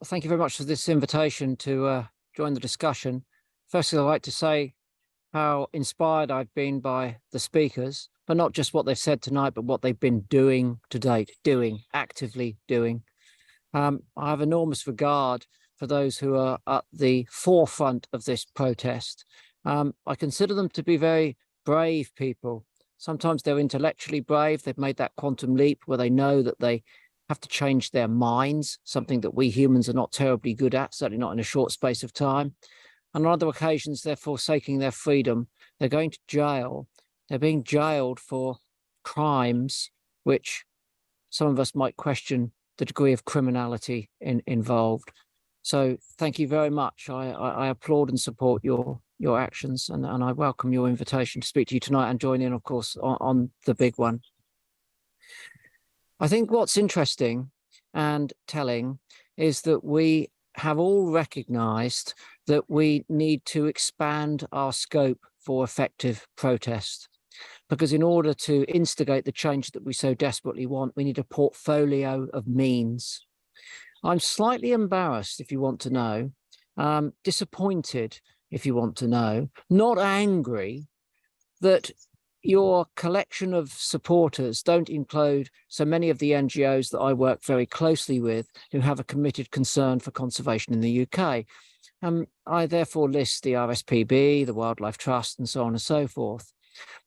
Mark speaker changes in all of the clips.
Speaker 1: thank you very much for this invitation to join the discussion. Firstly, I'd like to say how inspired I've been by the speakers, but not just what they've said tonight, but what they've been doing to date, actively doing. I have enormous regard for those who are at the forefront of this protest. I consider them to be very brave people. Sometimes they're intellectually brave. They've made that quantum leap where they know that they have to change their minds, something that we humans are not terribly good at, certainly not in a short space of time. And on other occasions, they're forsaking their freedom. They're going to jail. They're being jailed for crimes which some of us might question the degree of criminality involved. So thank you very much. I applaud and support your actions, and I welcome your invitation to speak to you tonight and join in, of course, on the big one. I think what's interesting and telling is that we have all recognized that we need to expand our scope for effective protest, because in order to instigate the change that we so desperately want, we need a portfolio of means. I'm slightly embarrassed, if you want to know, disappointed, if you want to know, not angry that your collection of supporters don't include so many of the NGOs that I work very closely with who have a committed concern for conservation in the UK. I therefore list the RSPB, the Wildlife Trust, and so on and so forth,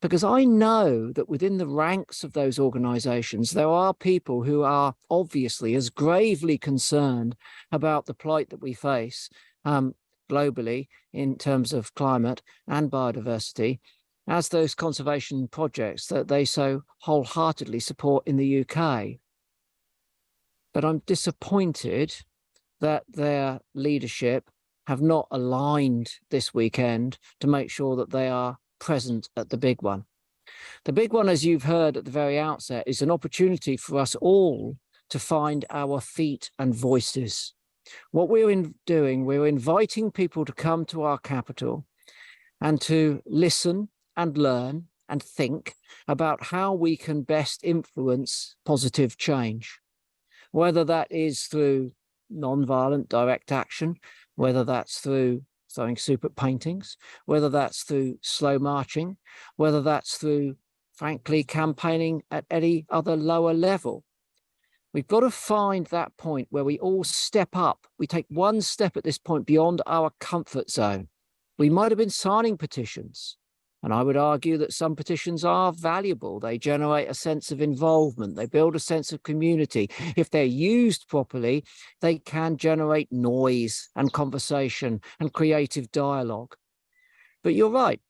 Speaker 1: because I know that within the ranks of those organisations, there are people who are obviously as gravely concerned about the plight that we face globally in terms of climate and biodiversity as those conservation projects that they so wholeheartedly support in the UK. But I'm disappointed that their leadership have not aligned this weekend to make sure that they are present at the big one. The big one, as you've heard at the very outset, is an opportunity for us all to find our feet and voices. What we're doing, we're inviting people to come to our capital and to listen and learn and think about how we can best influence positive change, whether that is through non-violent direct action, whether that's through throwing soup at paintings, whether that's through slow marching, whether that's through, frankly, campaigning at any other lower level. We've got to find that point where we all step up. We take one step at this point beyond our comfort zone. We might have been signing petitions, and I would argue that some petitions are valuable. They generate a sense of involvement. They build a sense of community. If they're used properly, they can generate noise and conversation and creative dialogue. But you're right.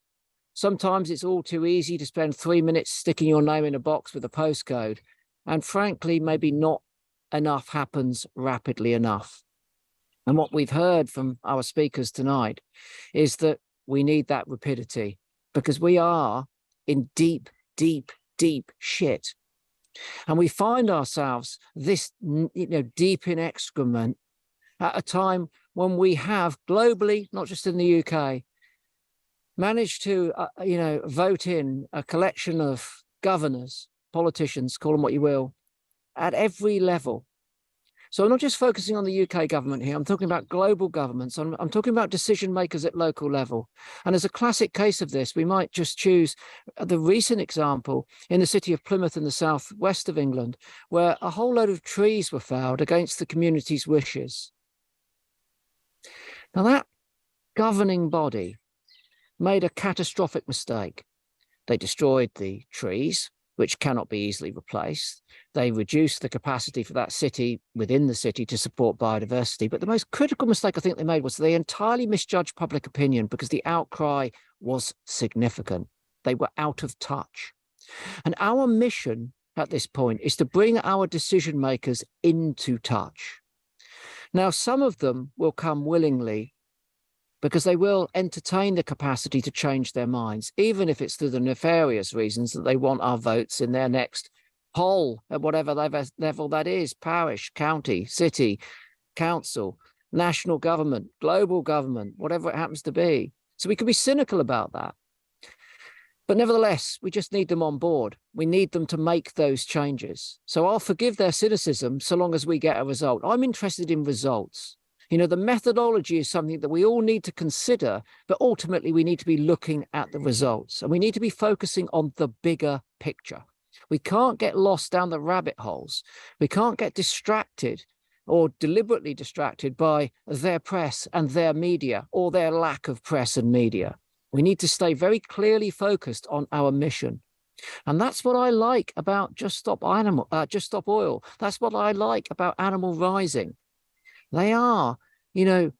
Speaker 1: Sometimes it's all too easy to spend 3 minutes sticking your name in a box with a postcode. And frankly, maybe not enough happens rapidly enough. And what we've heard from our speakers tonight is that we need that rapidity, because we are in deep, deep, deep shit. And we find ourselves this, deep in excrement at a time when we have globally, not just in the UK, managed to, vote in a collection of governors, politicians, call them what you will, at every level. So I'm not just focusing on the UK government here. I'm talking about global governments. I'm talking about decision makers at local level. And as a classic case of this, we might just choose the recent example in the city of Plymouth in the southwest of England, where a whole load of trees were felled against the community's wishes. Now, that governing body made a catastrophic mistake. They destroyed the trees, which cannot be easily replaced. They reduced the capacity for that city within the city to support biodiversity. But the most critical mistake I think they made was they entirely misjudged public opinion, because the outcry was significant. They were out of touch. And our mission at this point is to bring our decision makers into touch. Now, some of them will come willingly, because they will entertain the capacity to change their minds, even if it's through the nefarious reasons that they want our votes in their next poll at whatever level that is: parish, county, city, council, national government, global government, whatever it happens to be. So we could be cynical about that. But nevertheless, we just need them on board. We need them to make those changes. So I'll forgive their cynicism so long as we get a result. I'm interested in results. You know, the methodology is something that we all need to consider, but ultimately we need to be looking at the results, and we need to be focusing on the bigger picture. We can't get lost down the rabbit holes. We can't get distracted or deliberately distracted by their press and their media, or their lack of press and media. We need to stay very clearly focused on our mission. And that's what I like about Just Stop Oil. That's what I like about Animal Rising. They are, you know,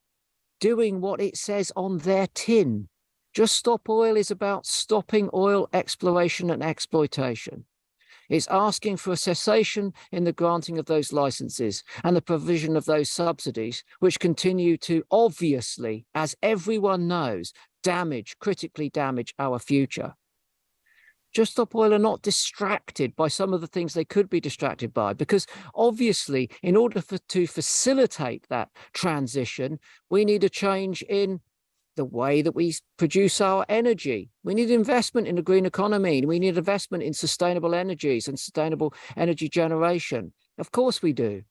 Speaker 1: doing what it says on their tin. Just Stop Oil is about stopping oil exploration and exploitation. It's asking for a cessation in the granting of those licenses and the provision of those subsidies, which continue to obviously, as everyone knows, critically damage our future. Just Stop Oil are not distracted by some of the things they could be distracted by, because obviously, in order to facilitate that transition, we need a change in the way that we produce our energy. We need investment in the green economy. We need investment in sustainable energies and sustainable energy generation. Of course we do.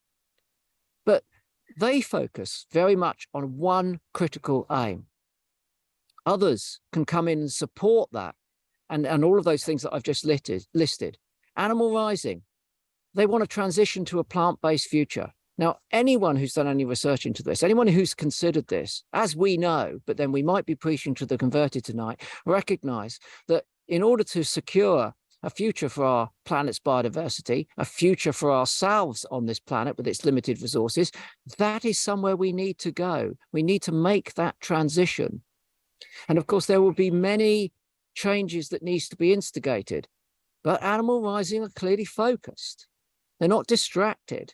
Speaker 1: But they focus very much on one critical aim. Others can come in and support that, and all of those things that I've just listed. Animal Rising, they want to transition to a plant-based future. Now, anyone who's done any research into this, anyone who's considered this, as we know, but then we might be preaching to the converted tonight, recognize that in order to secure a future for our planet's biodiversity, a future for ourselves on this planet with its limited resources, that is somewhere we need to go. We need to make that transition. And of course, there will be many changes that needs to be instigated, but Animal Rising are clearly focused. They're not distracted.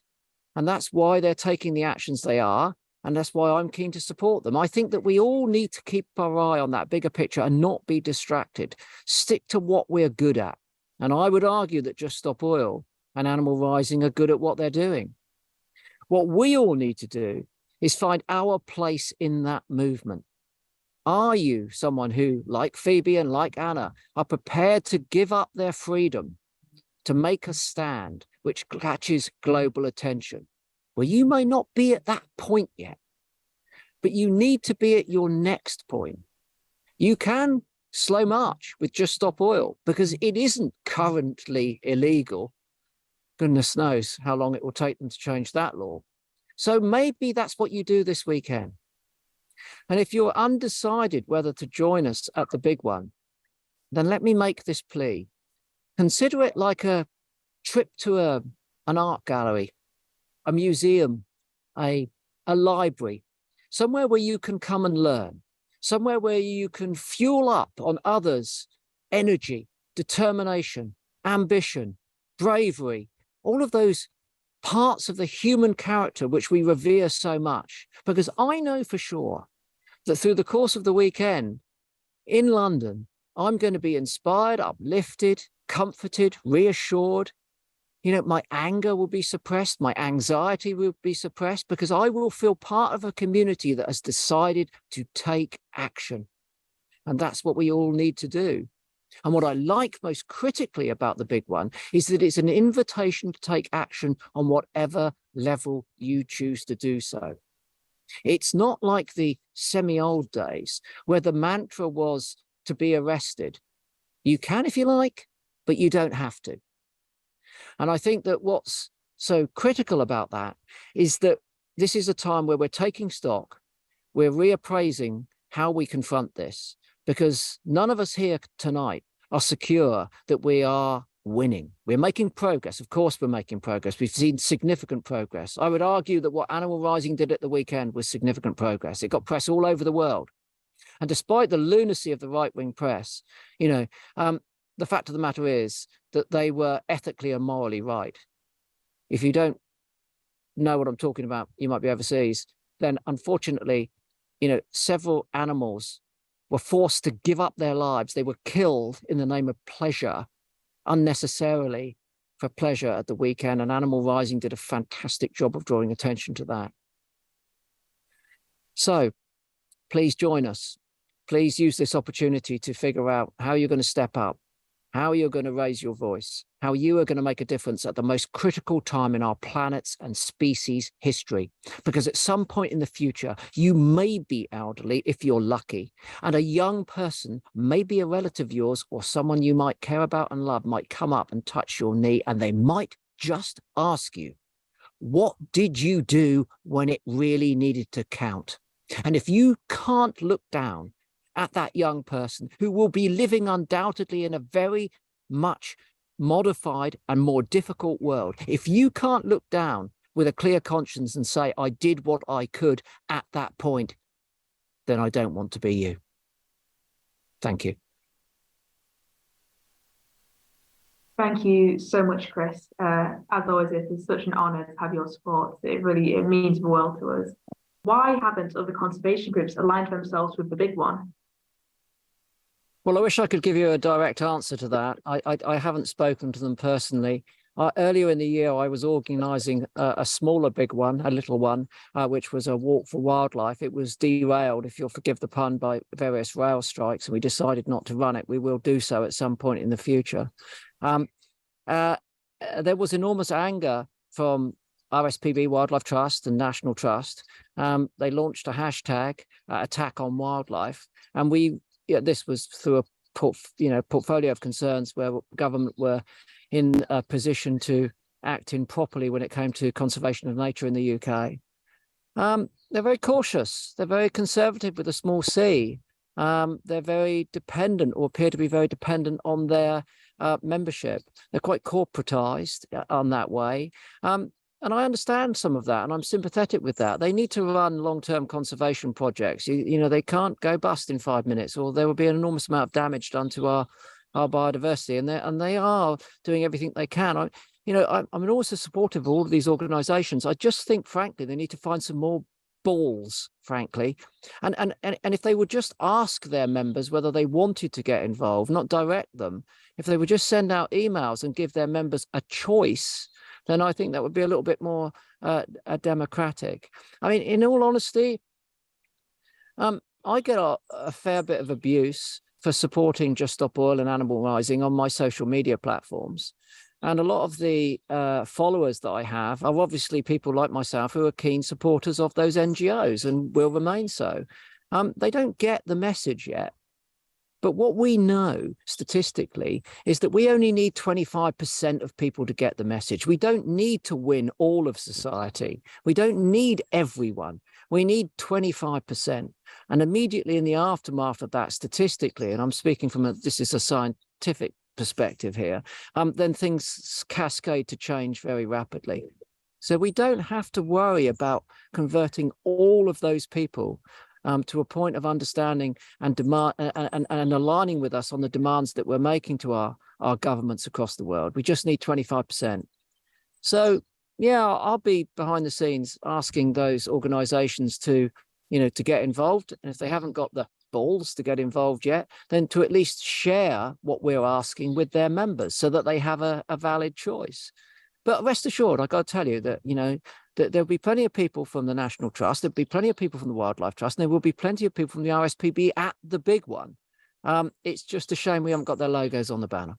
Speaker 1: And that's why they're taking the actions they are. And that's why I'm keen to support them. I think that we all need to keep our eye on that bigger picture and not be distracted. Stick to what we're good at. And I would argue that Just Stop Oil and Animal Rising are good at what they're doing. What we all need to do is find our place in that movement. Are you someone who, like Phoebe and like Anna, are prepared to give up their freedom to make a stand which catches global attention? Well, you may not be at that point yet, but you need to be at your next point. You can slow march with Just Stop Oil because it isn't currently illegal. Goodness knows how long it will take them to change that law. So maybe that's what you do this weekend. And if you're undecided whether to join us at the big one, then let me make this plea. Consider it like a trip to an art gallery, a museum, a library, somewhere where you can come and learn, somewhere where you can fuel up on others' energy, determination, ambition, bravery, all of those parts of the human character which we revere so much. Because I know for sure that through the course of the weekend in London, I'm going to be inspired, uplifted, comforted, reassured. You know, my anger will be suppressed, my anxiety will be suppressed, because I will feel part of a community that has decided to take action. And that's what we all need to do. And what I like most critically about the big one is that it's an invitation to take action on whatever level you choose to do so. It's not like the semi-old days where the mantra was to be arrested. You can if you like, but you don't have to. And I think that what's so critical about that is that this is a time where we're taking stock, we're reappraising how we confront this, because none of us here tonight are secure that we are winning. We're making progress. Of course, we're making progress. We've seen significant progress. I would argue that what Animal Rising did at the weekend was significant progress. It got press all over the world. And despite the lunacy of the right-wing press, the fact of the matter is that they were ethically and morally right. If you don't know what I'm talking about, you might be overseas, then unfortunately, several animals were forced to give up their lives. They were killed in the name of pleasure, unnecessarily for pleasure at the weekend, and Animal Rising did a fantastic job of drawing attention to that. So please join us. please use this opportunity to figure out how you're going to step up, how you're going to raise your voice, how you are going to make a difference at the most critical time in our planet's and species history. Because at some point in the future, you may be elderly if you're lucky, and a young person, maybe a relative of yours or someone you might care about and love, might come up and touch your knee, and they might just ask you, what did you do when it really needed to count? And if you can't look down at that young person who will be living undoubtedly in a very much modified and more difficult world, if you can't look down with a clear conscience and say, I did what I could at that point, then I don't want to be you. Thank you.
Speaker 2: Thank you so much, Chris. As always, it is such an honour to have your support. It means the world to us. Why haven't other conservation groups aligned themselves with the big one?
Speaker 1: Well, I wish I could give you a direct answer to that. I haven't spoken to them personally. Earlier in the year, I was organising a smaller big one, a little one, which was a walk for wildlife. It was derailed, if you'll forgive the pun, by various rail strikes, and we decided not to run it. We will do so at some point in the future. There was enormous anger from RSPB Wildlife Trust and National Trust. They launched a hashtag, attack on wildlife, and this was through a portfolio of concerns where government were in a position to act improperly when it came to conservation of nature in the UK. They're very cautious. They're very conservative with a small c. They're very dependent, or appear to be very dependent on their membership. They're quite corporatized on that way. And I understand some of that, and I'm sympathetic with that. They need to run long-term conservation projects. They can't go bust in 5 minutes, or there will be an enormous amount of damage done to our biodiversity. And they are doing everything they can. I'm also supportive of all of these organisations. I just think, frankly, they need to find some more balls, frankly, and if they would just ask their members whether they wanted to get involved, not direct them. If they would just send out emails and give their members a choice, then I think that would be a little bit more democratic. I mean, in all honesty, I get a fair bit of abuse for supporting Just Stop Oil and Animal Rising on my social media platforms. And a lot of the followers that I have are obviously people like myself who are keen supporters of those NGOs and will remain so. They don't get the message yet. But what we know statistically is that we only need 25% of people to get the message. We don't need to win all of society. We don't need everyone. We need 25%. And immediately in the aftermath of that, statistically, and I'm speaking from this is a scientific perspective here, then things cascade to change very rapidly. So we don't have to worry about converting all of those people to a point of understanding and demand and aligning with us on the demands that we're making to our governments across the world. We just need 25%. So yeah, I'll be behind the scenes asking those organizations to get involved. And if they haven't got the balls to get involved yet, then to at least share what we're asking with their members so that they have a valid choice. But rest assured, I've got to tell you that, that there'll be plenty of people from the National Trust, there'll be plenty of people from the Wildlife Trust, and there will be plenty of people from the RSPB at the big one. It's just a shame we haven't got their logos on the banner.